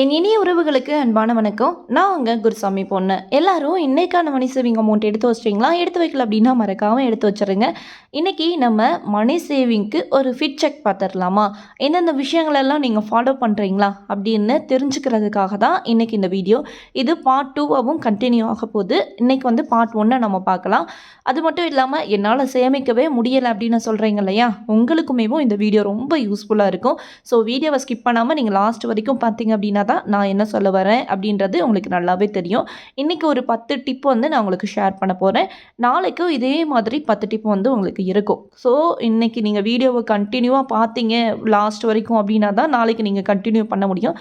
என் இனிய உறவுகளுக்கு அன்பான வணக்கம். நான் உங்க குருசாமி பொண்ணு. எல்லாரும் இன்னைக்கான மணி சேவிங் அமௌண்ட் எடுத்து வச்சிட்டீங்களா? எடுத்து வைக்கல அப்படின்னா மறக்காம எடுத்து வச்சிருங்க. இன்னைக்கு நம்ம மணி சேவிங்க்கு ஒரு ஃபிட் செக் பார்த்துடலாமா? எந்தெந்த விஷயங்கள் எல்லாம் நீங்க ஃபாலோ பண்றீங்களா? அப்படின்னு தெரிஞ்சுக்கிறதுக்காக தான் இன்னைக்கு இந்த வீடியோ. இது பார்ட் 2வாவும் கண்டினியூ ஆக போகுது. இன்னைக்கு வந்து பார்ட் 1 நம்ம பார்க்கலாம். அது மட்டும் இல்லாமல் என்னால் சேமிக்கவே முடியலை அப்படின்னு சொல்கிறீங்க இல்லையா? உங்களுக்குமேவும் இந்த வீடியோ ரொம்ப யூஸ்ஃபுல்லாக இருக்கும். ஸோ வீடியோவை ஸ்கிப் பண்ணாமல் நீங்கள் லாஸ்ட் வரைக்கும் பார்த்தீங்க அப்படின்னா தான் நான் என்ன சொல்ல வரேன் அப்படின்றது உங்களுக்கு நல்லாவே தெரியும். இன்றைக்கி ஒரு 10 டிப் வந்து நான் உங்களுக்கு ஷேர் பண்ண போகிறேன். நாளைக்கும் இதே மாதிரி 10 டிப் வந்து உங்களுக்கு இருக்கும். ஸோ இன்றைக்கி நீங்கள் வீடியோவை கண்டினியூவாக பார்த்தீங்க லாஸ்ட் வரைக்கும் அப்படின்னா தான் நாளைக்கு நீங்கள் கண்டினியூ பண்ண முடியும்.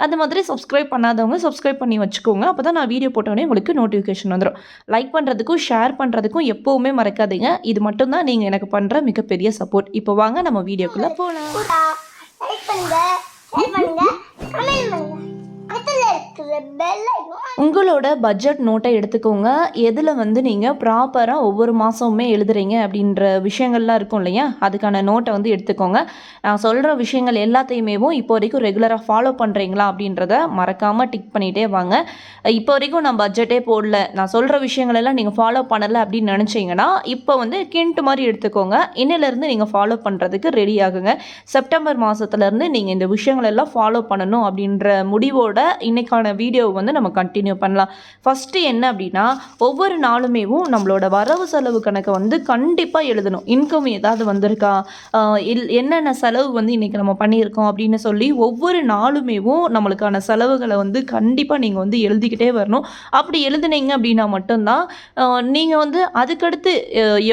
அது மாதிரி சப்ஸ்கிரைப் பண்ணாதவங்க சப்ஸ்கிரைப் பண்ணி வச்சுக்கோங்க. அப்போ தான் நான் வீடியோ போட்டோடனே உங்களுக்கு நோட்டிஃபிகேஷன் வந்துடும். லைக் பண்ணுறதுக்கும் ஷேர் பண்ணுறதுக்கும் எப்போவுமே மறக்காதீங்க. இது மட்டும்தான் நீங்கள் எனக்கு பண்ணுற மிகப்பெரிய சப்போர்ட். இப்போ வாங்க நம்ம வீடியோக்குள்ளே போகலாம். லைக் பண்ணுங்க, ஷேர் பண்ணுங்க, கமெண்ட் பண்ணுங்க. பக்கத்துல இருக்கிற பெல் ஐகான் உங்களோட பட்ஜெட் நோட்டை எடுத்துக்கோங்க. எதில் வந்து நீங்கள் ப்ராப்பராக ஒவ்வொரு மாதமுமே எழுதுறீங்க அப்படின்ற விஷயங்கள்லாம் இருக்கும் இல்லையா? அதுக்கான நோட்டை வந்து எடுத்துக்கோங்க. நான் சொல்கிற விஷயங்கள் எல்லாத்தையுமேவும் இப்போ வரைக்கும் ரெகுலராக ஃபாலோ பண்ணுறீங்களா அப்படின்றத மறக்காமல் டிக் பண்ணிகிட்டே வாங்க. இப்போ வரைக்கும் நான் பட்ஜெட்டே போடல, நான் சொல்கிற விஷயங்கள் எல்லாம் நீங்கள் ஃபாலோ பண்ணலை அப்படின்னு நினச்சிங்கன்னா இப்போ வந்து கிண்ட் மாதிரி எடுத்துக்கோங்க. இன்னிலேருந்து நீங்கள் ஃபாலோ பண்ணுறதுக்கு ரெடி ஆகுங்க. செப்டம்பர் மாதத்துலேருந்து நீங்கள் இந்த விஷயங்கள் எல்லாம் ஃபாலோ பண்ணணும் அப்படின்ற முடிவோட இன்னைக்கான வீடியோவை வந்து நம்ம கண்டினியூ பண்ணலாம். ஃபஸ்ட்டு என்ன அப்படின்னா, ஒவ்வொரு நாளுமேவும் நம்மளோட வரவு செலவு கணக்கை வந்து கண்டிப்பாக எழுதணும். இன்கம் ஏதாவது வந்திருக்கா, என்னென்ன செலவு வந்து இன்றைக்கி நம்ம பண்ணியிருக்கோம் அப்படின்னு சொல்லி ஒவ்வொரு நாளுமேவும் நம்மளுக்கான செலவுகளை வந்து கண்டிப்பாக நீங்கள் வந்து எழுதிக்கிட்டே வரணும். அப்படி எழுதுனீங்க அப்படின்னா மட்டும்தான் நீங்கள் வந்து அதுக்கடுத்து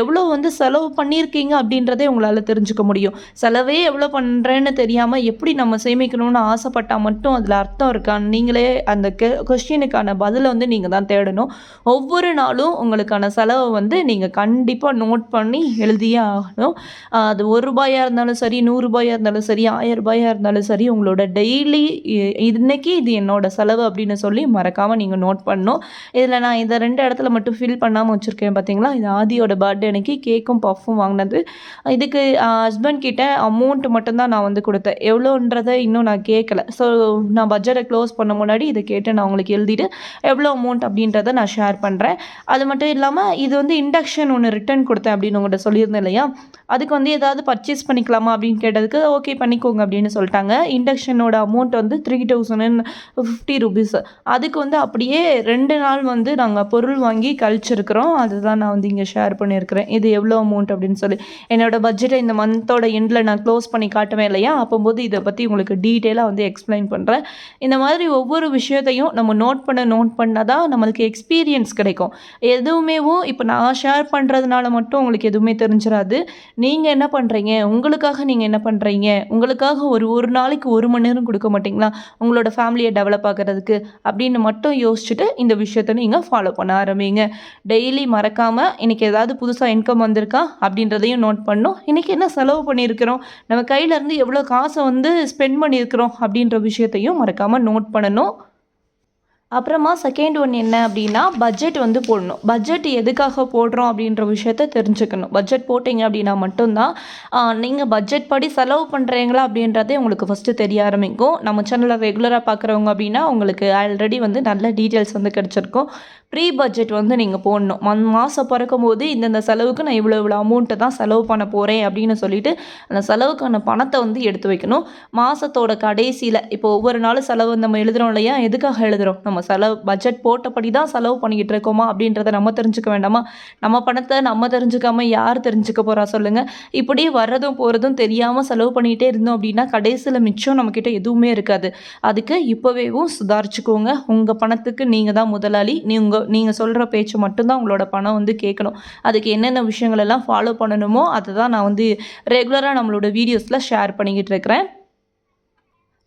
எவ்வளோ வந்து செலவு பண்ணியிருக்கீங்க அப்படின்றதே உங்களால் தெரிஞ்சுக்க முடியும். செலவே எவ்வளோ பண்ணுறேன்னு தெரியாமல் எப்படி நம்ம சேமிக்கணும்னு ஆசைப்பட்டால் மட்டும் அதில் அர்த்தம் இருக்கான்னு நீங்களே அந்த கொஸ்டினுக்கான பதிலை வந்து நீங்கள் தான் தேடணும். ஒவ்வொரு நாளும் உங்களுக்கான செலவை வந்து நீங்கள் கண்டிப்பாக நோட் பண்ணி எழுதியே ஆகணும். அது ₹1 இருந்தாலும் சரி, ₹100 இருந்தாலும் சரி, ₹1000 இருந்தாலும் சரி, உங்களோட டெய்லி இன்னைக்கு இது என்னோட செலவு அப்படின்னு சொல்லி மறக்காமல் நீங்கள் நோட் பண்ணணும். இதில் நான் இந்த 2 இடத்துல மட்டும் ஃபில் பண்ணாமல் வச்சுருக்கேன் பார்த்தீங்களா? இது ஆதியோட பர்த்டே அன்னைக்கு கேக்கும் பஃப்பும் வாங்கினது. இதுக்கு ஹஸ்பண்ட் கிட்ட அமௌண்ட் மட்டும்தான் நான் வந்து கொடுத்தேன். எவ்வளோன்றதை இன்னும் நான் கேட்கல. ஸோ நான் பட்ஜெட்டை க்ளோஸ் பண்ண முன்னாடி இதை கேட்டு நான் உங்களுக்கு எழுதிட்டு எவ்வளோ அமௌண்ட் அப்படின்றத நான் ஷேர் பண்ணுறேன். அது மட்டும் இல்லாமல் இது வந்து இண்டக்ஷன் ஒன்று ரிட்டர்ன் கொடுத்தேன் அப்படின்னு உங்கள்கிட்ட சொல்லியிருந்தேன் இல்லையா? அதுக்கு வந்து ஏதாவது பர்ச்சேஸ் பண்ணிக்கலாமா அப்படின்னு கேட்டதுக்கு ஓகே பண்ணிக்கோங்க அப்படின்னு சொல்லிட்டாங்க. இண்டக்ஷனோட அமௌண்ட் வந்து ₹3050. அதுக்கு வந்து அப்படியே 2 நாள் வந்து நாங்கள் பொருள் வாங்கி கழிச்சிருக்கிறோம். அதுதான் நான் வந்து இங்கே ஷேர் பண்ணியிருக்கிறேன். இது எவ்வளோ அமௌண்ட் அப்படின்னு சொல்லி என்னோடய பட்ஜெட்டை இந்த மந்தோட எண்டில் நான் க்ளோஸ் பண்ணி காட்டுவேன் இல்லையா? அப்போது இதை பற்றி உங்களுக்கு டீட்டெயிலாக வந்து எக்ஸ்பிளைன் பண்ணுறேன். இந்த மாதிரி ஒவ்வொரு விஷயத்தையும் நம்ம நோட் பண்ணால் தான் நம்மளுக்கு எக்ஸ்பீரியன்ஸ் கிடைக்கும். எதுவுமேவும் இப்போ நான் ஷேர் பண்ணுறதுனால மட்டும் உங்களுக்கு எதுவுமே தெரிஞ்சிடாது. நீங்கள் என்ன பண்ணுறீங்க, உங்களுக்காக நீங்கள் என்ன பண்ணுறீங்க, உங்களுக்காக ஒரு நாளைக்கு 1 மணி நேரம் கொடுக்க மாட்டிங்களா உங்களோட ஃபேமிலியை டெவலப் ஆகிறதுக்கு அப்படின்னு மட்டும் யோசிச்சுட்டு இந்த விஷயத்தை நீங்கள் ஃபாலோ பண்ண ஆரம்பிங்க. டெய்லி மறக்காமல் இன்றைக்கி ஏதாவது புதுசாக இன்கம் வந்திருக்கா அப்படின்றதையும் நோட் பண்ணணும். இன்றைக்கி என்ன செலவு பண்ணியிருக்கிறோம், நம்ம கையிலேருந்து எவ்வளோ காசை வந்து ஸ்பெண்ட் பண்ணியிருக்கிறோம் அப்படின்ற விஷயத்தையும் மறக்காமல் நோட் பண்ணணும். அப்புறமா செகண்ட் ஒன் என்ன அப்படின்னா, பட்ஜெட் வந்து போடணும். பட்ஜெட் எதுக்காக போடுறோம் அப்படின்ற விஷயத்த தெரிஞ்சுக்கணும். பட்ஜெட் போட்டிங்க அப்படின்னா மட்டும்தான் நீங்கள் பட்ஜெட் படி செலவு பண்ணுறீங்களா அப்படின்றதே உங்களுக்கு ஃபஸ்ட்டு தெரிய ஆரம்பிக்கும். நம்ம சேனலை ரெகுலராக பார்க்குறவங்க அப்படின்னா உங்களுக்கு ஆல்ரெடி வந்து நல்ல டீட்டெயில்ஸ் வந்து கிடச்சிருக்கும். ப்ரீ பட்ஜெட் வந்து நீங்கள் போடணும். மாதம் பிறக்கும் போது இந்தந்த செலவுக்கு நான் இவ்வளோ அமௌண்ட்டை தான் செலவு பண்ண போகிறேன் அப்படின்னு சொல்லிட்டு அந்த செலவுக்கான பணத்தை வந்து எடுத்து வைக்கணும். மாதத்தோட கடைசியில் இப்போ ஒவ்வொரு நாளும் செலவு நம்ம எழுதுகிறோம் இல்லையா? எதுக்காக எழுதுகிறோம்? நம்ம செலவு பட்ஜெட் போட்டபடி தான் செலவு பண்ணிக்கிட்டு இருக்கோமா அப்படின்றத நம்ம தெரிஞ்சுக்க வேண்டாமா? நம்ம பணத்தை நம்ம தெரிஞ்சுக்காமல் யார் தெரிஞ்சுக்க போகிறா சொல்லுங்கள்? இப்படி வர்றதும் போகிறதும் தெரியாமல் செலவு பண்ணிகிட்டே இருந்தோம் அப்படின்னா கடைசியில் மிச்சம் நம்மக்கிட்ட எதுவுமே இருக்காது. அதுக்கு இப்போவேவும் சுதாரிச்சுக்கோங்க. உங்கள் பணத்துக்கு நீங்கள் தான் முதலாளி. நீங்கள் சொல்கிற பேச்சு மட்டும்தான் உங்களோட பணம் வந்து கேட்கணும். அதுக்கு என்னென்ன விஷயங்கள் எல்லாம் ஃபாலோ பண்ணணுமோ அதை தான் நான் வந்து ரெகுலராக நம்மளோட வீடியோஸில் ஷேர் பண்ணிக்கிட்டு இருக்கிறேன்.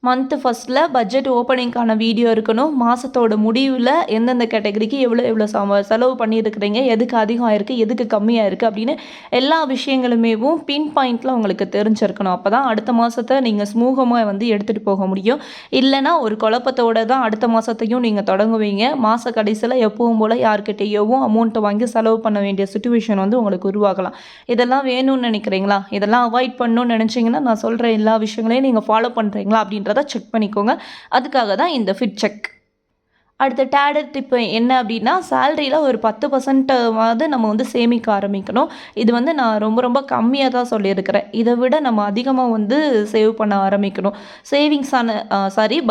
மந்த்து ஃபஸ்ட்டில் பட்ஜெட் ஓப்பனிங்கான வீடியோ இருக்கணும். மாதத்தோட முடிவில் எந்தெந்த கேட்டகரிக்கு எவ்வளோ செலவு பண்ணியிருக்கிறீங்க, எதுக்கு அதிகம் ஆயிருக்கு, எதுக்கு கம்மியாக இருக்குது அப்படின்னு எல்லா விஷயங்களுமேவும் பின் பாயிண்டில் உங்களுக்கு தெரிஞ்சிருக்கணும். அப்போ தான் அடுத்த மாதத்தை நீங்கள் ஸ்மூகமாக வந்து எடுத்துகிட்டு போக முடியும். இல்லைனா ஒரு குழப்பத்தோடு தான் அடுத்த மாதத்தையும் நீங்கள் தொடங்குவீங்க. மாத கடைசியில் எப்பவும் போல் யார்கிட்டையோவும் அமௌண்ட்டை வாங்கி செலவு பண்ண வேண்டிய சுச்சுவேஷன் வந்து உங்களுக்கு உருவாகலாம். இதெல்லாம் வேணும்னு நினைக்கிறீங்களா? இதெல்லாம் அவாய்ட் பண்ணணும்னு நினச்சிங்கன்னா நான் சொல்கிற எல்லா விஷயங்களையும் நீங்கள் ஃபாலோ பண்ணுறீங்களா அப்படின்ற அப்படின்றத செக் பண்ணிக்கோங்க. அதுக்காக தான் இந்த ஃபிட் செக். அடுத்த தேர்டு டிப்பு என்ன அப்படின்னா, சேலரியில் ஒரு 10% நம்ம வந்து சேமிக்க ஆரம்பிக்கணும். இது வந்து நான் ரொம்ப ரொம்ப கம்மியாக தான் சொல்லியிருக்கிறேன். இதை விட நம்ம அதிகமாக வந்து சேவ் பண்ண ஆரம்பிக்கணும். சேவிங்ஸான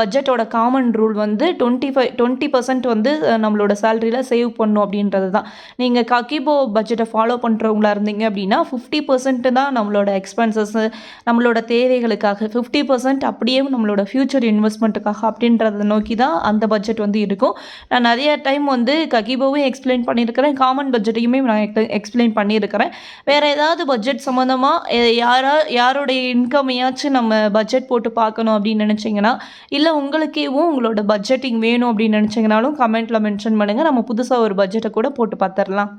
பட்ஜெட்டோட காமன் ரூல் வந்து 20% வந்து நம்மளோட சேலரியில் சேவ் பண்ணணும் அப்படின்றது தான். நீங்கள் ககிபோ பட்ஜெட்டை ஃபாலோ பண்ணுறவங்களா இருந்தீங்க அப்படின்னா 50% தான் நம்மளோட எக்ஸ்பென்சஸ்ஸு, நம்மளோட தேவைகளுக்காக, 50% அப்படியே நம்மளோட ஃப்யூச்சர் இன்வெஸ்ட்மெண்ட்டுக்காக அப்படின்றத நோக்கி தான் அந்த பட்ஜெட் வந்து இருக்கும். நான் நிறைய டைம் வந்து ககிபோவும் எக்ஸ்பிளைன் பண்ணியிருக்கிறேன், காமன் பட்ஜெட்டையுமே நான் எக்ஸ்பிளைன் பண்ணியிருக்கிறேன். வேறு ஏதாவது பட்ஜெட் சம்மந்தமாக யாருடைய இன்கமையாச்சும் நம்ம பட்ஜெட் போட்டு பார்க்கணும் அப்படின்னு நினச்சிங்கன்னா, இல்லை உங்களுக்கேவும் உங்களோட பட்ஜெட்டிங் வேணும் அப்படின்னு நினச்சிங்கனாலும் கமெண்ட்டில் மென்ஷன் பண்ணுங்கள். நம்ம புதுசாக ஒரு பட்ஜெட்டை கூட போட்டு பார்த்துடலாம்.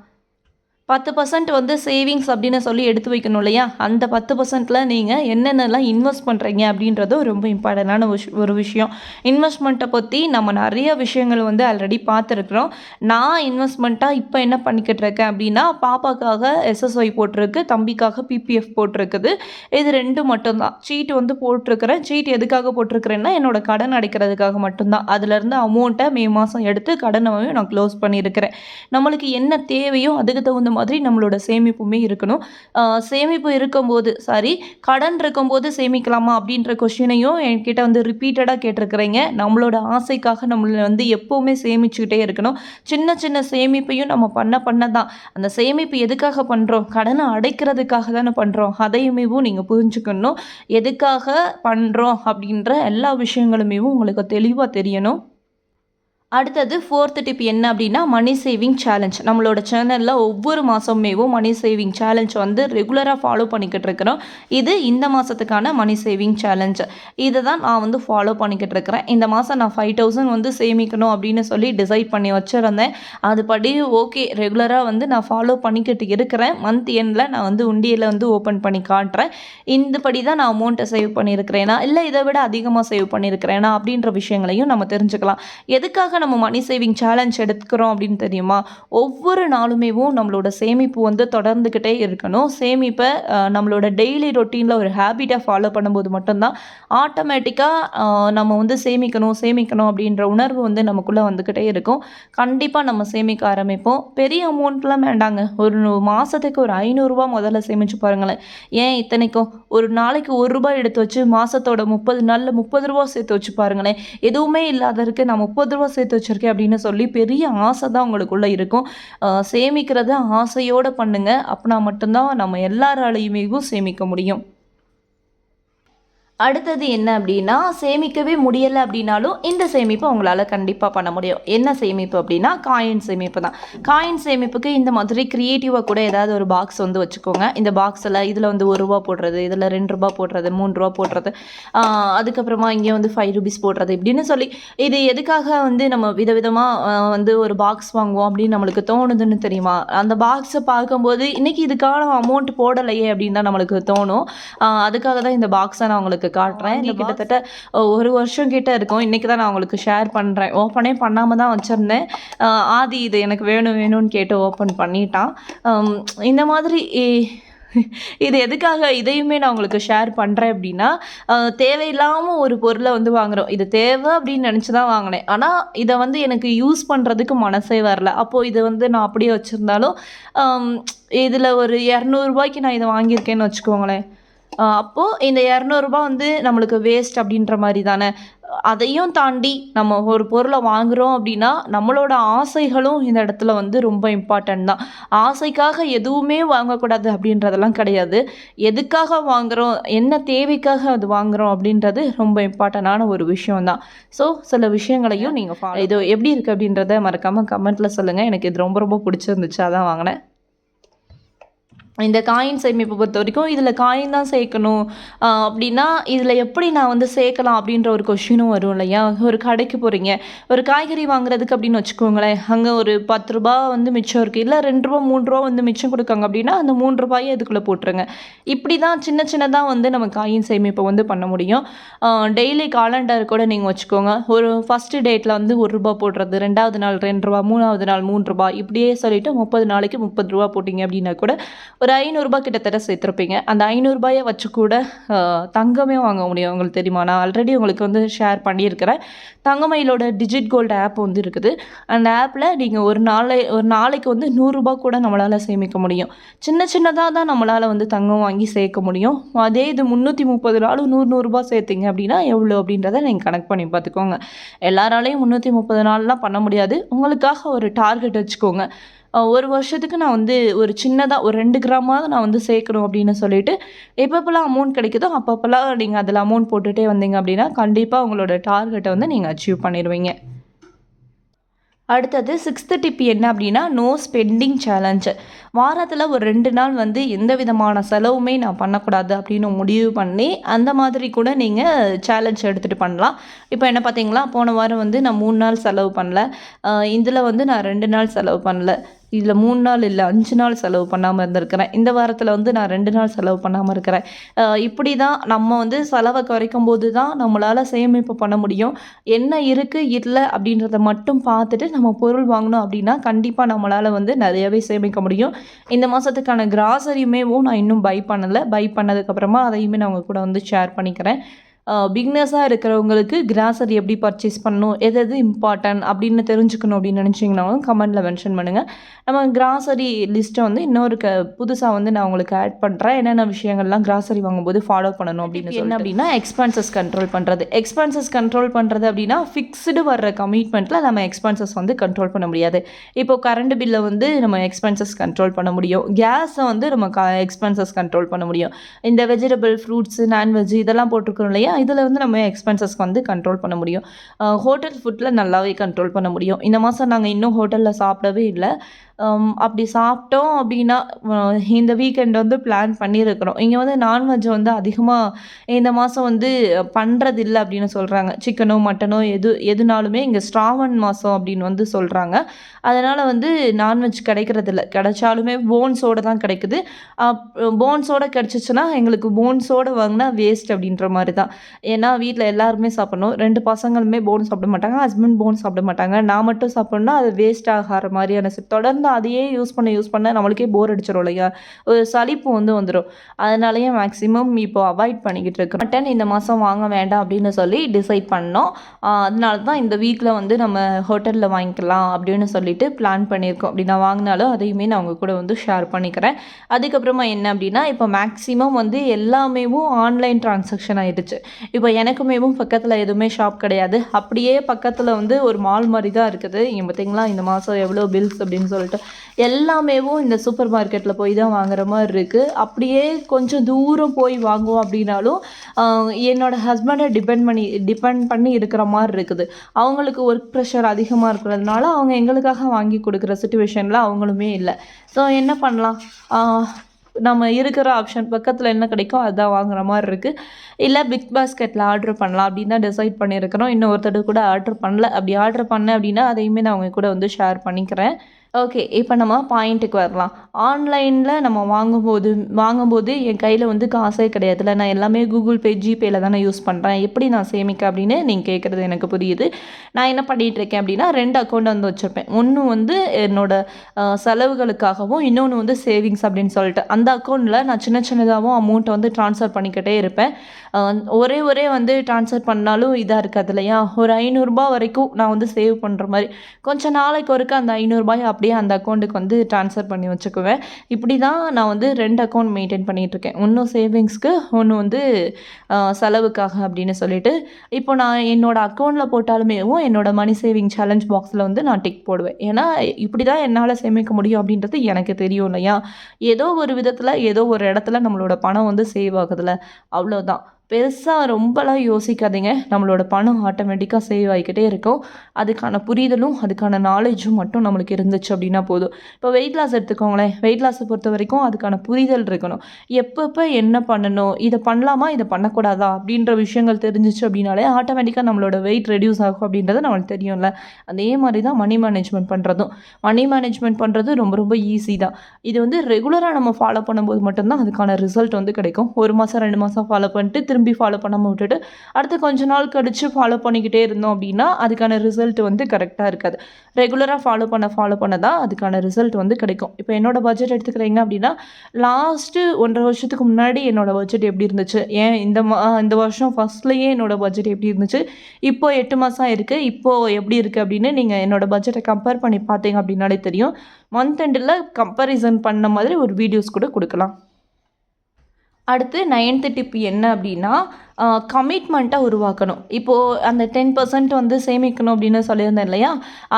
10% வந்து சேவிங்ஸ் அப்படின்னு சொல்லி எடுத்து வைக்கணும் இல்லையா? அந்த 10%ல் நீங்கள் என்னென்னலாம் இன்வெஸ்ட் பண்ணுறீங்க அப்படின்றது ரொம்ப இம்பார்ட்டண்டான ஒரு விஷயம். இன்வெஸ்ட்மெண்ட்டை பற்றி நம்ம நிறைய விஷயங்கள் வந்து ஆல்ரெடி பார்த்துருக்குறோம். நான் இன்வெஸ்ட்மெண்ட்டாக இப்போ என்ன பண்ணிக்கிட்டு இருக்கேன் அப்படின்னா, பாப்பாக்காக SSY போட்டிருக்கு, தம்பிக்காக PPF போட்டிருக்குது. இது 2 மட்டும்தான். சீட்டு வந்து போட்டிருக்கிறேன். சீட் எதுக்காக போட்டிருக்கிறேன்னா, என்னோட கடன் அடைக்கிறதுக்காக மட்டும்தான். அதுலேருந்து அமௌண்ட்டை மே மாதம் எடுத்து கடனை நான் க்ளோஸ் பண்ணியிருக்கிறேன். நம்மளுக்கு என்ன தேவையோ அதுக்கு தகுந்த மாதிரி நம்மளோட சேமிப்புமே இருக்கணும். சேமிப்பு இருக்கும்போது கடன் இருக்கும்போது சேமிக்கலாமா அப்படின்ற கொஸ்டினையும் என்கிட்ட வந்து ரிப்பீட்டடாக கேட்டிருக்கிறீங்க. நம்மளோட ஆசைக்காக நம்மளை வந்து எப்போவுமே சேமிச்சுக்கிட்டே இருக்கணும். சின்ன சின்ன சேமிப்பையும் நம்ம பண்ண தான். அந்த சேமிப்பு எதுக்காக பண்ணுறோம்? கடனை அடைக்கிறதுக்காக தானே பண்ணுறோம். அதையுமே நீங்கள் புரிஞ்சுக்கணும். எதுக்காக பண்ணுறோம் அப்படின்ற எல்லா விஷயங்களுமே உங்களுக்கு தெளிவாக தெரியணும். அடுத்தது 4th டிப் என்ன அப்படின்னா, மணி சேவிங் சேலஞ்ச். நம்மளோட சேனலில் ஒவ்வொரு மாதமேவும் மணி சேவிங் சேலஞ்ச் வந்து ரெகுலராக ஃபாலோ பண்ணிக்கிட்டு இருக்கிறோம். இது இந்த மாதத்துக்கான மணி சேவிங் சேலஞ்ச். இதை தான் நான் வந்து ஃபாலோ பண்ணிக்கிட்டு இருக்கிறேன். இந்த மாதம் நான் 5000 வந்து சேமிக்கணும் அப்படின்னு சொல்லி டிசைட் பண்ணி வச்சுருந்தேன். அதுபடி ஓகே, ரெகுலராக வந்து நான் ஃபாலோ பண்ணிக்கிட்டு இருக்கிறேன். மந்த் எண்டில் நான் வந்து உண்டியலை வந்து ஓப்பன் பண்ணி காட்டுறேன். இந்தபடி தான் நான் அமௌண்ட்டை சேவ் பண்ணியிருக்கிறேனா, இல்லை இதை விட அதிகமாக சேவ் பண்ணியிருக்கிறேனா அப்படின்ற விஷயங்களையும் நம்ம தெரிஞ்சுக்கலாம். எதுக்காக நம்ம மணி சேவிங் சேலஞ்ச் எடுத்துக்கிறோம் அப்படின்னு தெரியுமா? ஒவ்வொரு நாளுமேவும் நம்மளோட சேமிப்பு வந்து தொடர்ந்துக்கிட்டே இருக்கணும். சேமிப்பை நம்மளோட டெய்லி ரொட்டீனில் ஒரு ஹேபிட்டை ஃபாலோ பண்ணும்போது மட்டும்தான் ஆட்டோமேட்டிக்காக நம்ம வந்து சேமிக்கணும் அப்படின்ற உணர்வு வந்து நமக்குள்ளே வந்துக்கிட்டே இருக்கும். கண்டிப்பாக நம்ம சேமிக்க ஆரம்பிப்போம். பெரிய அமௌண்ட்லாம் வேண்டாங்க. ஒரு மாதத்துக்கு ஒரு 500 முதல்ல சேமிச்சு பாருங்களேன். ஏன் இத்தனைக்கும் ஒரு நாளைக்கு ₹1 எடுத்து வச்சு மாதத்தோட 30 நாளில் ₹30 சேர்த்து வச்சு பாருங்களேன். எதுவுமே இல்லாதருக்கு நான் ₹30 சேர்த்து வச்சுருக்கேன் அப்படின்னு சொல்லி பெரிய ஆசை தான் உங்களுக்குள்ளே இருக்கும். சேமிக்கிறத ஆசையோடு பண்ணுங்க. அப்படின்னா மட்டும்தான் நம்ம எல்லாராலையுமே சேமிக்க முடியும். அடுத்தது என்ன அப்படின்னா, சேமிக்கவே முடியலை அப்படின்னாலும் இந்த சேமிப்பை உங்களால் கண்டிப்பாக பண்ண முடியும். என்ன சேமிப்பு அப்படின்னா, காயின் சேமிப்பு தான். காயின் சேமிப்புக்கு இந்த மாதிரி க்ரியேட்டிவாக கூட ஏதாவது ஒரு பாக்ஸ் வந்து வச்சுக்கோங்க. இந்த பாக்ஸில் இதில் வந்து ₹1 போடுறது, இதில் ₹2 போடுறது, ₹3 போடுறது, அதுக்கப்புறமா இங்கே வந்து ₹5 போடுறது இப்படின்னு சொல்லி, இது எதுக்காக வந்து நம்ம விதவிதமாக வந்து ஒரு பாக்ஸ் வாங்குவோம் அப்படின்னு நம்மளுக்கு தோணுதுன்னு தெரியுமா? அந்த பாக்ஸை பார்க்கும்போது இன்றைக்கி இதுக்கான அமௌண்ட் போடலையே அப்படின்னு தான் நம்மளுக்கு தோணும். அதுக்காக தான் இந்த பாக்ஸை நான் உங்களுக்கு காட்டுறேன். இந்த கிட்டத்தட்ட 1 வருஷம் கிட்ட இருக்கும். இன்றைக்கி தான் நான் உங்களுக்கு ஷேர் பண்ணுறேன். ஓப்பனே பண்ணாமல் தான் வச்சுருந்தேன். ஆதி இது எனக்கு வேணும்னு கேட்டு ஓப்பன் பண்ணிட்டான். இந்த மாதிரி இது எதுக்காக இதையுமே நான் உங்களுக்கு ஷேர் பண்ணுறேன் அப்படின்னா, தேவையில்லாமல் ஒரு பொருளை வந்து வாங்குகிறோம். இது தேவை அப்படின்னு நினச்சி தான் வாங்கினேன். ஆனால் இதை வந்து எனக்கு யூஸ் பண்ணுறதுக்கு மனசே வரல. அப்போது இதை வந்து நான் அப்படியே வச்சுருந்தாலும் இதில் ஒரு ₹200 நான் இதை வாங்கியிருக்கேன்னு வச்சுக்கோங்களேன். அப்போது இந்த ₹200 வந்து நம்மளுக்கு வேஸ்ட் அப்படின்ற மாதிரி தானே. அதையும் தாண்டி நம்ம ஒரு பொருளை வாங்குகிறோம் அப்படின்னா நம்மளோட ஆசைகளும் இந்த இடத்துல வந்து ரொம்ப இம்பார்ட்டன்ட் தான். ஆசைக்காக எதுவுமே வாங்கக்கூடாது அப்படின்றதெல்லாம் கிடையாது. எதுக்காக வாங்குகிறோம், என்ன தேவைக்காக அது வாங்குகிறோம் அப்படின்றது ரொம்ப இம்பார்ட்டண்டான ஒரு விஷயம் தான். ஸோ சில விஷயங்களையும் நீங்கள் இது எப்படி இருக்குது அப்படின்றத மறக்காமல் கமெண்ட்டில் சொல்லுங்கள். எனக்கு இது ரொம்ப ரொம்ப பிடிச்சிருந்துச்சு, அதான் வாங்கினேன். இந்த காயின் சேமிப்பை பொறுத்த வரைக்கும் இதில் காயின் தான் சேர்க்கணும் அப்படின்னா இதில் எப்படி நான் வந்து சேர்க்கலாம் அப்படின்ற ஒரு கொஷினும் வரும் இல்லையா? ஒரு கடைக்கு போகிறீங்க, ஒரு காய்கறி வாங்குறதுக்கு அப்படின்னு வச்சுக்கோங்களேன். அங்கே ஒரு ₹10 வந்து மிச்சம் இருக்குது, இல்லை ₹2 ₹3 வந்து மிச்சம் கொடுக்காங்க அப்படின்னா அந்த ₹3 இதுக்குள்ளே போட்டுருங்க. இப்படி தான் சின்ன சின்னதாக வந்து நம்ம காயின் சேமிப்பை வந்து பண்ண முடியும். டெய்லி காலண்டர் கூட நீங்கள் வச்சுக்கோங்க. ஒரு ஃபஸ்ட்டு டேட்டில் வந்து ₹1 போடுறது, 2வது நாள் ₹2, 3வது நாள் ₹3 இப்படியே சொல்லிவிட்டு 30 நாளைக்கு ₹30 போட்டிங்க அப்படின்னா கூட ஒரு ஒரு ரூ. 500 கிட்டத்தட்ட சேர்த்துருப்பீங்க. அந்த ரூ. 500 வச்சு கூட தங்கமே வாங்க முடியும். உங்களுக்கு தெரியுமா? நான் ஆல்ரெடி உங்களுக்கு வந்து ஷேர் பண்ணியிருக்கிறேன். தங்கமயிலோட டிஜிட் கோல்டு ஆப் வந்து இருக்குது. அந்த ஆப்பில் நீங்கள் ஒரு நாளைக்கு வந்து ரூ. 100 கூட நம்மளால் சேமிக்க முடியும். சின்ன சின்னதாக தான் நம்மளால் வந்து தங்கம் வாங்கி சேர்க்க முடியும். அதே இது 330 நாள் 100 சேர்த்திங்க அப்படின்னா எவ்வளோ அப்படின்றத நீங்கள் கணக்கு பண்ணி பார்த்துக்கோங்க. எல்லாராலையும் 330 நாள்லாம் பண்ண முடியாது. உங்களுக்காக ஒரு டார்கெட் வச்சுக்கோங்க. ஒரு வருஷத்துக்கு நான் வந்து ஒரு சின்னதாக ஒரு 2 கிராமாவது நான் வந்து சேர்க்கணும் அப்படின்னு சொல்லிட்டு எப்பப்போலாம் அமௌண்ட் கிடைக்குதோ அப்பப்போலாம் நீங்கள் அதில் அமௌண்ட் போட்டுகிட்டே வந்தீங்க அப்படின்னா கண்டிப்பாக உங்களோட டார்கெட்டை வந்து நீங்கள் அச்சீவ் பண்ணிடுவீங்க. அடுத்தது 6th டிப் என்ன அப்படின்னா, நோ ஸ்பெண்டிங் சேலஞ்சு. வாரத்தில் ஒரு 2 நாள் வந்து எந்த விதமான செலவுமே நான் பண்ணக்கூடாது அப்படின்னு முடிவு பண்ணி அந்த மாதிரி கூட நீங்கள் சேலஞ்ச் எடுத்துகிட்டு பண்ணலாம். இப்போ என்ன பார்த்தீங்களா, போன வாரம் வந்து நான் 3 நாள் செலவு பண்ணல. இதில் வந்து நான் 2 நாள் செலவு பண்ணல. இதில் 3 நாள் இல்லை 5 நாள் செலவு பண்ணாமல் இருந்திருக்கிறேன். இந்த வாரத்தில் வந்து நான் 2 நாள் செலவு பண்ணாமல் இருக்கிறேன். இப்படி தான் நம்ம வந்து செலவை குறைக்கும் போது தான் நம்மளால் சேமிப்பு பண்ண முடியும். என்ன இருக்குது இல்லை அப்படின்றத மட்டும் பார்த்துட்டு நம்ம பொருள் வாங்கணும் அப்படின்னா கண்டிப்பாக நம்மளால் வந்து நிறையவே சேமிக்க முடியும். இந்த மாதத்துக்கான கிராசரியுமேவும் நான் இன்னும் பை பண்ணலை. பை பண்ணதுக்கப்புறமா அதையுமே நான் உங்கள் கூட வந்து ஷேர் பண்ணிக்கிறேன். பிக்னஸாக இருக்கிறவங்களுக்கு கிராசரி எப்படி பர்ச்சேஸ் பண்ணணும், எது இம்பார்ட்டன்ட் அப்படின்னு தெரிஞ்சுக்கணும் அப்படின்னு நினச்சிங்கனாலும் கமெண்டில் மென்ஷன் பண்ணுங்கள். நம்ம கிராசரி லிஸ்ட்டை வந்து இன்னொரு புதுசாக வந்து நான் உங்களுக்கு ஆட் பண்ணுறேன். என்னென்ன விஷயங்கள்லாம் கிராசரி வாங்கும்போது ஃபாலோ பண்ணணும் அப்படின்னு என்ன அப்படின்னா, எக்ஸ்பென்சஸ் கண்ட்ரோல் பண்ணுறது அப்படின்னா ஃபிக்ஸ்டு வர்ற கமிட்மெண்ட்டில் நம்ம எக்ஸ்பென்சஸ் வந்து கண்ட்ரோல் பண்ண முடியாது. இப்போது கரண்ட் பில்லை வந்து நம்ம எக்ஸ்பென்சஸ் கண்ட்ரோல் பண்ண முடியும். கேஸை வந்து நம்ம எக்ஸ்பென்சஸ் கண்ட்ரோல் பண்ண முடியும். இந்த வெஜிடபிள், ஃப்ரூட்ஸு, நான்வெஜ் இதெல்லாம் போட்டிருக்கோம் இல்லையா, இதில் வந்து நம்ம எக்ஸ்பென்சஸ் வந்து கண்ட்ரோல் பண்ண முடியும். ஹோட்டல் ஃபுட்டில் நல்லாவே கண்ட்ரோல் பண்ண முடியும். இந்த மாதம் நாங்கள் இன்னும் ஹோட்டலில் சாப்பிடவே இல்லை. அப்படி சாப்பிட்டோம் அப்படின்னா இந்த வீக்கெண்ட் வந்து பிளான் பண்ணியிருக்கிறோம். இங்கே வந்து நான்வெஜ் வந்து அதிகமாக இந்த மாதம் வந்து பண்ணுறதில்ல அப்படின்னு சொல்கிறாங்க. சிக்கனோ மட்டனோ எதுனாலுமே இங்கே ஸ்ராவன் மாதம் அப்படின்னு வந்து சொல்கிறாங்க. அதனால் வந்து நான்வெஜ் கிடைக்கிறதில்ல. கிடைச்சாலுமே போன்ஸோடு தான் கிடைக்குது. போன்ஸோடு கிடச்சிச்சின்னா எங்களுக்கு போன்ஸோடு வாங்கினா வேஸ்ட் அப்படின்ற மாதிரி தான். ஏன்னா வீட்டில் எல்லாருமே சாப்பிடணும். 2 பசங்களுமே போன் சாப்பிட மாட்டாங்க. ஹஸ்பண்ட் போன் சாப்பிட மாட்டாங்க. நான் மட்டும் சாப்பிட்ணுன்னா அது வேஸ்ட் ஆகிற மாதிரியான தொடர்ந்து அதையே யூஸ் பண்ண நம்மளுக்கே போர் அடிச்சிடும் இல்லையா, ஒரு சலிப்பு வந்துடும். அதனாலேயே மேக்ஸிமம் இப்போ அவாய்ட் பண்ணிக்கிட்டு இருக்கோம். மட்டன் இந்த மாதம் வாங்க வேண்டாம் அப்படின்னு சொல்லி டிசைட் பண்ணோம். அதனால தான் இந்த வீக்கில் வந்து நம்ம ஹோட்டலில் வாங்கிக்கலாம் அப்படின்னு சொல்லிட்டு பிளான் பண்ணியிருக்கோம். அப்படி நான் வாங்கினாலும் அதையுமே நான் அவங்க கூட வந்து ஷேர் பண்ணிக்கிறேன். அதுக்கப்புறமா என்ன அப்படின்னா, இப்போ மேக்ஸிமம் வந்து எல்லாமேவும் ஆன்லைன் டிரான்சாக்ஷன் ஆகிடுச்சு. இப்போ எனக்குமேவும் பக்கத்தில் எதுவுமே ஷாப் கிடையாது. அப்படியே பக்கத்தில் வந்து ஒரு மால் மாதிரி தான் இருக்குது. இங்கே பார்த்தீங்களா இந்த மாதம் எவ்வளோ பில்ஸ் அப்படின்னு சொல்லிட்டு எல்லாமேவும் இந்த சூப்பர் மார்க்கெட்டில் போய் தான் வாங்குற மாதிரி இருக்குது. அப்படியே கொஞ்சம் தூரம் போய் வாங்குவோம் அப்படின்னாலும் என்னோட ஹஸ்பண்டை டிபெண்ட் பண்ணி இருக்கிற மாதிரி இருக்குது. அவங்களுக்கு ஒர்க் ப்ரெஷர் அதிகமாக இருக்கிறதுனால அவங்க எங்களுக்காக வாங்கி கொடுக்குற சுச்சுவேஷனில் அவங்களுமே இல்லை. ஸோ என்ன பண்ணலாம், நம்ம இருக்கிற ஆப்ஷன் பக்கத்தில் என்ன கிடைக்கும் அதுதான் வாங்குற மாதிரி இருக்குது. இல்லை பிக் பாஸ்கெட்டில் ஆர்டர் பண்ணலாம் அப்படின்னு தான் டிசைட் பண்ணியிருக்கிறோம். இன்னும் ஒருத்தர் கூட ஆர்டர் பண்ணல. அப்படி ஆர்டர் பண்ணேன் அப்படின்னா அதையுமே நான் அவங்க கூட வந்து ஷேர் பண்ணிக்கிறேன். ஓகே, இப்போ நம்ம பாயிண்ட்டுக்கு வரலாம். ஆன்லைனில் நம்ம வாங்கும்போது என் கையில் வந்து காசே கிடையாதுல்ல. நான் எல்லாமே கூகுள் பே, ஜிபேயில் தானே யூஸ் பண்ணுறேன். எப்படி நான் சேமிக்க அப்படின்னு நீங்கள் கேட்குறது எனக்கு புரியுது. நான் என்ன பண்ணிகிட்ருக்கேன் அப்படின்னா 2 அக்கௌண்ட் வந்து வச்சுருப்பேன். ஒன்று வந்து என்னோடய செலவுகளுக்காகவும், இன்னொன்று வந்து சேவிங்ஸ் அப்படின்னு சொல்லிட்டு அந்த அக்கௌண்ட்டில் நான் சின்னதாகவும் அமௌண்ட்டை வந்து ட்ரான்ஸ்ஃபர் பண்ணிக்கிட்டே இருப்பேன். ஒரே வந்து ட்ரான்ஸ்ஃபர் பண்ணாலும் இதாக இருக்காது இல்லையா. ஒரு ரூ. 500 வரைக்கும் நான் வந்து சேவ் பண்ணுற மாதிரி கொஞ்சம் நாளைக்கு ஒருக்க அந்த ரூ. 500 அப்படியே அந்த அக்கௌண்ட்டுக்கு வந்து ட்ரான்ஸ்ஃபர் பண்ணி வச்சுக்குவேன். இப்படி தான் நான் வந்து 2 அக்கௌண்ட் மெயின்டைன் பண்ணிகிட்ருக்கேன். ஒன்று சேவிங்ஸ்க்கு, ஒன்று வந்து செலவுக்காக அப்படின்னு சொல்லிட்டு. இப்போ நான் என்னோடய அக்கௌண்ட்டில் போட்டாலுமேவும் என்னோடய மணி சேவிங் சேலஞ்ச் பாக்ஸில் வந்து நான் டிக் போடுவேன். ஏன்னா இப்படி தான் என்னால் சேமிக்க முடியும் அப்படின்றது எனக்கு தெரியும் இல்லையா. ஏதோ ஒரு விதத்தில் ஏதோ ஒரு இடத்துல நம்மளோட பணம் வந்து சேவ் ஆகுதுல்ல, அவ்வளோதான். பெருசாக ரொம்பலாம் யோசிக்காதீங்க. நம்மளோட பணம் ஆட்டோமேட்டிக்காக சேவ் ஆகிக்கிட்டே இருக்கும். அதுக்கான புரிதலும் அதுக்கான நாலேஜும் மட்டும் நம்மளுக்கு இருந்துச்சு அப்படின்னா போதும். இப்போ வெயிட் லாஸ் எடுத்துக்கோங்களேன். வெயிட் லாஸை பொறுத்த வரைக்கும் அதுக்கான புரிதல் இருக்கணும். எப்பப்போ என்ன பண்ணணும், இதை பண்ணலாமா இதை பண்ணக்கூடாதா அப்படின்ற விஷயங்கள் தெரிஞ்சிச்சு அப்படின்னாலே ஆட்டோமேட்டிக்காக நம்மளோட வெயிட் ரெடியூஸ் ஆகும் அப்படின்றது நம்மளுக்கு தெரியும்ல. அதே மாதிரி தான் மணி மேனேஜ்மெண்ட் பண்ணுறது ரொம்ப ரொம்ப ஈஸி தான். இது வந்து ரெகுலராக நம்ம ஃபாலோ பண்ணும்போது மட்டும்தான் அதுக்கான ரிசல்ட் வந்து கிடைக்கும். 1 மாதம் 2 மாதம் ஃபாலோ பண்ணிட்டு திரும்பி ஃபாலோ பண்ணாமல் விட்டுட்டு அடுத்து கொஞ்ச நாள் கழித்து ஃபாலோ பண்ணிக்கிட்டே இருந்தோம் அப்படின்னா அதுக்கான ரிசல்ட் வந்து கரெக்டாக இருக்காது. ரெகுலராக ஃபாலோ பண்ண தான் அதுக்கான ரிசல்ட் வந்து கிடைக்கும். இப்போ என்னோடய பட்ஜெட் எடுத்துக்கிறீங்க அப்படின்னா லாஸ்ட்டு 1.5 வருஷத்துக்கு முன்னாடி என்னோடய பட்ஜெட் எப்படி இருந்துச்சு, ஏன் இந்த வருஷம் ஃபஸ்ட்லேயே என்னோடய பட்ஜெட் எப்படி இருந்துச்சு, இப்போ 8 மாதம் இருக்குது, இப்போது எப்படி இருக்குது அப்படின்னு நீங்கள் என்னோடய பட்ஜெட்டை கம்பேர் பண்ணி பார்த்தீங்க அப்படின்னாலே தெரியும். மந்த் எண்டில் கம்பேரிசன் பண்ண மாதிரி ஒரு வீடியோஸ் கூட கொடுக்கலாம். அடுத்து 9th டிப் என்ன அப்படின்னா கமிட்மெண்ட்டாக உருவாக்கணும். இப்போது அந்த 10% வந்து சேமிக்கணும் அப்படின்னு சொல்லியிருந்தேன் இல்லையா,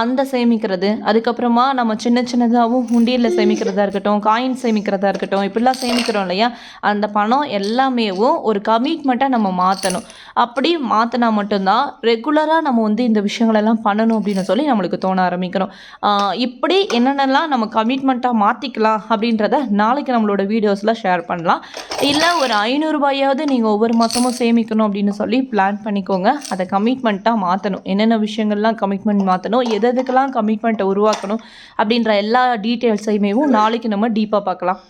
அந்த சேமிக்கிறது, அதுக்கப்புறமா நம்ம சின்னதாகவும் உண்டியலில் சேமிக்கிறதா இருக்கட்டும், காயின் சேமிக்கிறதா இருக்கட்டும், இப்படிலாம் சேமிக்கிறோம் இல்லையா, அந்த பணம் எல்லாமேவும் ஒரு கமிட்மெண்ட்டாக நம்ம மாற்றணும். அப்படி மாற்றினா மட்டும்தான் ரெகுலராக நம்ம வந்து இந்த விஷயங்களெல்லாம் பண்ணணும் அப்படின்னு சொல்லி நம்மளுக்கு தோண ஆரம்பிக்கணும். இப்படி என்னென்னலாம் நம்ம கமிட்மெண்ட்டாக மாற்றிக்கலாம் அப்படின்றத நாளைக்கு நம்மளோட வீடியோஸில் ஷேர் பண்ணலாம். இல்லை ஒரு 500 ரூபாயாவது நீங்கள் ஒவ்வொரு மாதமும் சேமிக்கணும் அப்படின்னு சொல்லி பிளான் பண்ணிக்கோங்க. அதை கமிட்மெண்ட்டாக மாற்றணும். என்னென்ன விஷயங்கள்லாம் கமிட்மெண்ட் மாற்றணும், எதுக்கெல்லாம் கமிட்மெண்ட்டை உருவாக்கணும் அப்படின்ற எல்லா டீட்டெயில்ஸையுமே நாளைக்கு நம்ம டீப்பாக பார்க்கலாம்.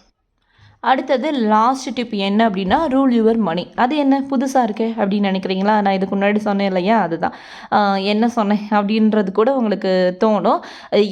அடுத்தது லாஸ்ட் டிப் என்ன அப்படின்னா ரூல் யுவர் மணி. அது என்ன புதுசாக இருக்கே அப்படின்னு நினைக்கிறீங்களா? நான் இதுக்கு முன்னாடி சொன்னேன் இல்லையா, அதுதான் என்ன சொன்னேன் அப்படின்றது கூட உங்களுக்கு தோணும்.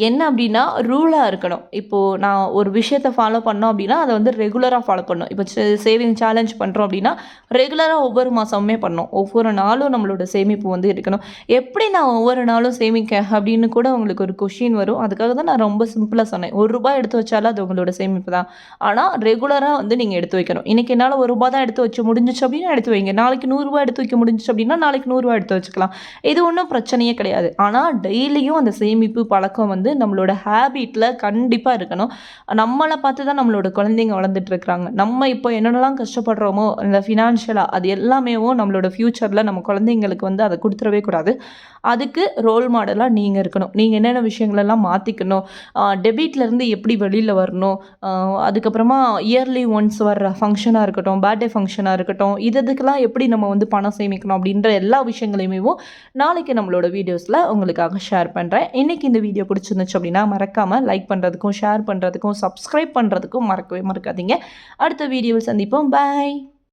என்ன அப்படின்னா ரூலாக இருக்கணும். இப்போது நான் ஒரு விஷயத்தை ஃபாலோ பண்ணோம் அப்படின்னா அதை வந்து ரெகுலராக ஃபாலோ பண்ணணும். இப்போ சேவிங் சேலஞ்ச் பண்ணுறோம் அப்படின்னா ரெகுலராக ஒவ்வொரு மாதமுமே பண்ணணும். ஒவ்வொரு நாளும் நம்மளோட சேமிப்பு வந்து இருக்கணும். எப்படி நான் ஒவ்வொரு நாளும் சேமிக்க அப்படின்னு கூட உங்களுக்கு ஒரு கொஷின் வரும். அதுக்காக தான் நான் ரொம்ப சிம்பிளாக சொன்னேன். ₹1 எடுத்து வச்சாலும் அது உங்களோட சேமிப்பு தான். ஆனால் ரெகுலராக வந்து நீங்கள் எடுத்து வைக்கணும். இன்றைக்கி என்னால் ₹1 தான் எடுத்து வச்சு முடிஞ்சிச்சு அப்படின்னா எடுத்து வைங்க. நாளைக்கு ₹100 எடுத்து வைக்க முடிஞ்சிச்சு அப்படின்னா நாளைக்கு ₹100 எடுத்து வச்சுக்கலாம். இது ஒன்றும் பிரச்சனையே கிடையாது. ஆனால் டெய்லியும் அந்த சேமிப்பு பழக்கம் வந்து நம்மளோட ஹேபிட்டில் கண்டிப்பாக இருக்கணும். நம்மளை பார்த்து தான் நம்மளோட குழந்தைங்க வளர்ந்துட்டு இருக்கிறாங்க. நம்ம இப்போ என்னென்னலாம் கஷ்டப்படுறோமோ இந்த ஃபினான்ஷியலாக அது எல்லாமே நம்மளோட ஃப்யூச்சரில் நம்ம குழந்தைங்களுக்கு வந்து அதை கொடுத்துடவே கூடாது. அதுக்கு ரோல் மாடலாக நீங்கள் இருக்கணும். நீங்கள் என்னென்ன விஷயங்களெல்லாம் மாற்றிக்கணும், டெபிட்லேருந்து எப்படி வெளியில் வரணும், அதுக்கப்புறமா இயர்லி ஒன்ஸ் வர்ற ஃபங்க்ஷனாக இருக்கட்டும், பர்த்டே ஃபங்க்ஷனாக இருக்கட்டும், இதுக்கெல்லாம் எப்படி நம்ம வந்து பணம் சேமிக்கணும் அப்படின்ற எல்லா விஷயங்களையுமே நாளைக்கு நம்மளோட வீடியோஸில் உங்களுக்காக ஷேர் பண்ணுறேன். இன்றைக்கி இந்த வீடியோ பிடிச்சிருந்துச்சு அப்படின்னா மறக்காமல் லைக் பண்ணுறதுக்கும் ஷேர் பண்ணுறதுக்கும் சப்ஸ்கிரைப் பண்ணுறதுக்கும் மறக்கவே மறக்காதீங்க. அடுத்த வீடியோவில் சந்திப்போம். பாய்.